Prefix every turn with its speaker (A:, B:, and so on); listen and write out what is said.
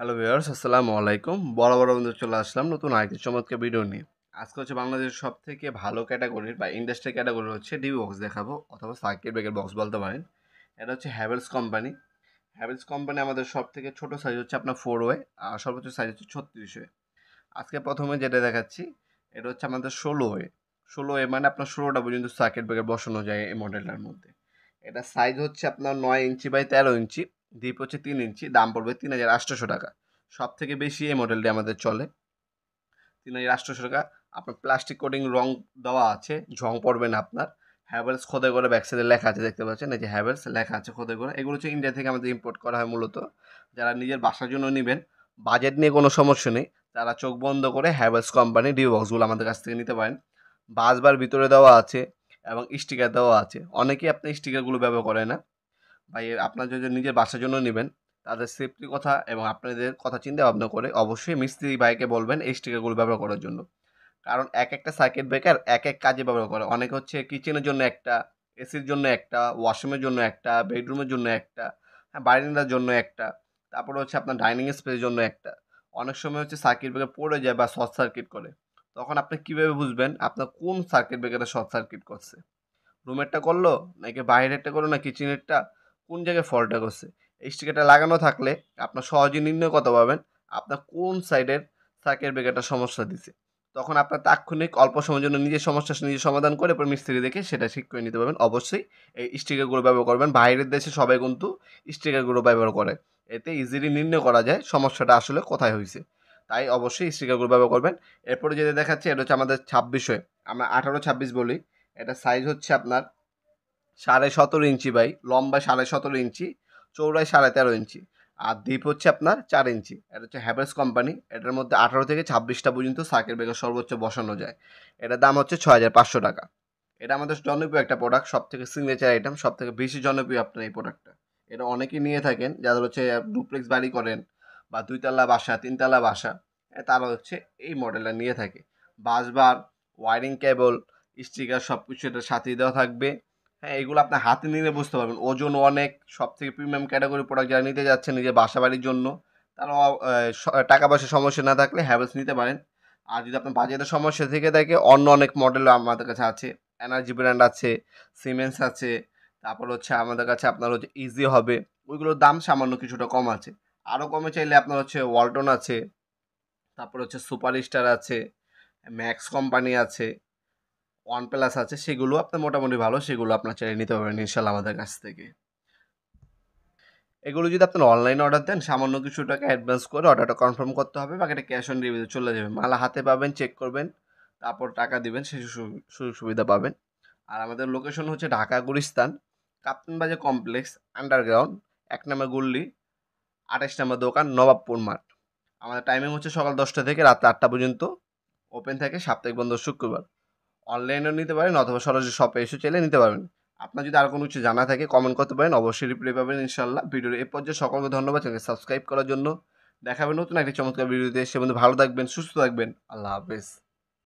A: Hello viewers, আসসালামু আলাইকুম। বরাবর বন্ধু চলে আসলাম নতুন আরেকটি চমৎকার ভিডিও নিয়ে। আজকে হচ্ছে বাংলাদেশের সবথেকে ভালো ক্যাটাগরির বা ইন্ডাস্ট্রি ক্যাটাগরি হচ্ছে ডিবি বক্স দেখাবো, অথবা সার্কিট ব্রেকার বক্স বলতে পারেন। এটা হচ্ছে হ্যাভেলস কোম্পানি। হ্যাভেলস কোম্পানি আমাদের সবথেকে ছোট সাইজ হচ্ছে আপনার 4 ওয়ে, আর সর্বোচ্চ সাইজ হচ্ছে 36 ওয়ে। আজকে প্রথমে যেটা দেখাচ্ছি এটা হচ্ছে আমাদের 16 ওয়ে। 16 ওয়ে মানে আপনার 16টা পর্যন্ত সার্কিট ব্রেকার বসানো যায় এই মডেলটার মধ্যে। এটা সাইজ হচ্ছে আপনার 9 ইঞ্চি বাই 13 ইঞ্চি, ডিপ হচ্ছে 3 ইঞ্চি, দাম পড়বে ৩,৮০০ টাকা। সব থেকে বেশি এই মডেলটি আমাদের চলে ৩,৮০০ টাকা। আপনার প্লাস্টিক কোটিং রং দেওয়া আছে, ঝং পড়বে না আপনার। হ্যাভেলস খোদাই করে ব্যাক সাইডে লেখা আছে, দেখতে পাচ্ছেন এই যে হ্যাভেলস লেখা আছে খোদাই করে। এগুলো হচ্ছে ইন্ডিয়া থেকে আমাদের ইম্পোর্ট করা হয় মূলত। যারা নিজের বাসার জন্য নেবেন, বাজেট নিয়ে কোনো সমস্যা নেই, তারা চোখ বন্ধ করে হ্যাভেলস কোম্পানি ডিউ বক্সগুলো আমাদের কাছ থেকে নিতে পারেন। বাসবার ভিতরে দেওয়া আছে এবং স্টিকার দেওয়া আছে। অনেকেই আপনি স্টিকারগুলো ব্যবহার করে না। ভাই, আপনার যদি নিজের বাসার জন্য নেবেন, তাদের সেফটির কথা এবং আপনাদের কথা চিন্তা ভাবনা করে অবশ্যই মিস্ত্রি ভাইকে বলবেন এই স্টিকারগুলো ব্যবহার করার জন্য। কারণ এক একটা সার্কিট ব্রেকার এক এক কাজে ব্যবহার করে। অনেকে হচ্ছে কিচেনের জন্য একটা, এসির জন্য একটা, ওয়াশরুমের জন্য একটা, বেডরুমের জন্য একটা, হ্যাঁ বারান্দার জন্য একটা, তারপরে হচ্ছে আপনার ডাইনিং স্পেসের জন্য একটা। অনেক সময় হচ্ছে সার্কিট ব্রেকার পড়ে যায় বা শর্ট সার্কিট করে। তখন আপনি কীভাবে বুঝবেন আপনার কোন সার্কিট ব্রেকারটা শর্ট সার্কিট করছে? রুমেরটা করলো, নাকি বাইরেরটা করলো, না কিচেনেরটা? কোন জায়গায় ফল্টটা করছে? এই স্টিকারটা লাগানো থাকলে আপনার সহজেই নির্ণয় করতে পারবেন আপনার কোন সাইডের সার্কিট ব্রেকারটা সমস্যা দিছে। তখন আপনার তাৎক্ষণিক অল্প সময়ের জন্য নিজের সমস্যা নিজে সমাধান করে এরপর মিস্ত্রি দেখে সেটা ঠিক করে নিতে পারবেন। অবশ্যই এই স্টিকারগুলো ব্যবহার করবেন। বাইরের দেশে সবাই কিন্তু স্টিকারগুলো ব্যবহার করে। এতে ইজিলি নির্ণয় করা যায় সমস্যাটা আসলে কোথায় হয়েছে। তাই অবশ্যই স্টিকারগুলো ব্যবহার করবেন। এরপরে যেটা দেখাচ্ছি এটা হচ্ছে আমাদের 26 আমরা 18-26 বলি। এটা সাইজ হচ্ছে আপনার 17.5 ইঞ্চি বাই লম্বা 17.5 ইঞ্চি, চৌড়ায় 13.5 ইঞ্চি, আর ডিপ হচ্ছে আপনার 4 ইঞ্চি। এটা হচ্ছে হ্যাভেলস কোম্পানি। এটার মধ্যে 18 থেকে 26টা পর্যন্ত সার্কিট ব্রেকার সর্বোচ্চ বসানো যায়। এটার দাম হচ্ছে 6,500 টাকা। এটা আমাদের জনপ্রিয় একটা প্রোডাক্ট, সব থেকে সিগনেচার আইটেম, সব থেকে বেশি জনপ্রিয় আপনার এই প্রোডাক্টটা। এটা অনেকেই নিয়ে থাকেন যাদের হচ্ছে ডুপ্লেক্স বাড়ি করেন বা 2 তলা বাসা 3 তলা বাসা, তারা হচ্ছে এই মডেলটা নিয়ে থাকে। বাসবার, ওয়ারিং কেবল, স্টিকার সব কিছু এটার সাথেই দেওয়া থাকবে। হ্যাঁ, এগুলো আপনার হাতে নিলে বুঝতে পারবেন। ওজন অনেক, সব থেকে প্রিমিয়াম ক্যাটাগরি প্রোডাক্ট যারা নিতে যাচ্ছেন নিজের বাসা বাড়ির জন্য, তারা টাকা পয়সার সমস্যা না থাকলে হ্যাভেলস নিতে পারেন। আর যদি আপনার বাজেটের সমস্যা থেকে থাকে, অন্য অনেক মডেল আমাদের কাছে আছে। এনার্জি ব্র্যান্ড আছে, সিমেন্স আছে, তারপর হচ্ছে আমাদের কাছে আপনার হচ্ছে ইজি হবে। ওইগুলোর দাম সামান্য কিছুটা কম আছে। আরও কমে চাইলে আপনার হচ্ছে ওয়ালটন আছে, তারপর হচ্ছে সুপার স্টার আছে, ম্যাক্স কোম্পানি আছে, ওয়ান প্লাস আছে। সেগুলো আপনার মোটামুটি ভালো, সেগুলো আপনার চাইলে নিতে পারবেন ইনশাল্লাহ আমাদের কাছ থেকে। এগুলো যদি আপনার অনলাইনে অর্ডার দেন, সামান্য কিছু টাকা অ্যাডভান্স করে অর্ডারটা কনফার্ম করতে হবে, বাকিটা ক্যাশ অন ডেলিভারি চলে যাবে। মাল হাতে পাবেন, চেক করবেন, তারপর টাকা দিবেন, সেই সুযোগ সুবিধা পাবেন। আর আমাদের লোকেশন হচ্ছে ঢাকা গুলিস্তান, কাপ্তান বাজার কমপ্লেক্স, আন্ডারগ্রাউন্ড, 1 নম্বর গল্লি, 28 নম্বর দোকান, নবাবপুর মাঠ। আমাদের টাইমিং হচ্ছে সকাল 10টা থেকে রাত 8টা পর্যন্ত ওপেন থাকে, সাপ্তাহিক বন্ধ শুক্রবার। অনলাইনেও নিতে পারেন অথবা সরাসরি শপে এসে চাইলে নিতে পারবেন। আপনার যদি আরও কোনো কিছু জানা থাকে কমেন্ট করতে পারেন, অবশ্যই রিপ্লাই পাবেন ইনশাল্লাহ। ভিডিওর এই পর্যায়ে সকলকে ধন্যবাদ, চ্যানেলকে সাবস্ক্রাইব করার জন্য। দেখাবেন নতুন একটি চমৎকার ভিডিওতে। সে বন্ধু ভালো থাকবেন, সুস্থ থাকবেন। আল্লাহ হাফেজ।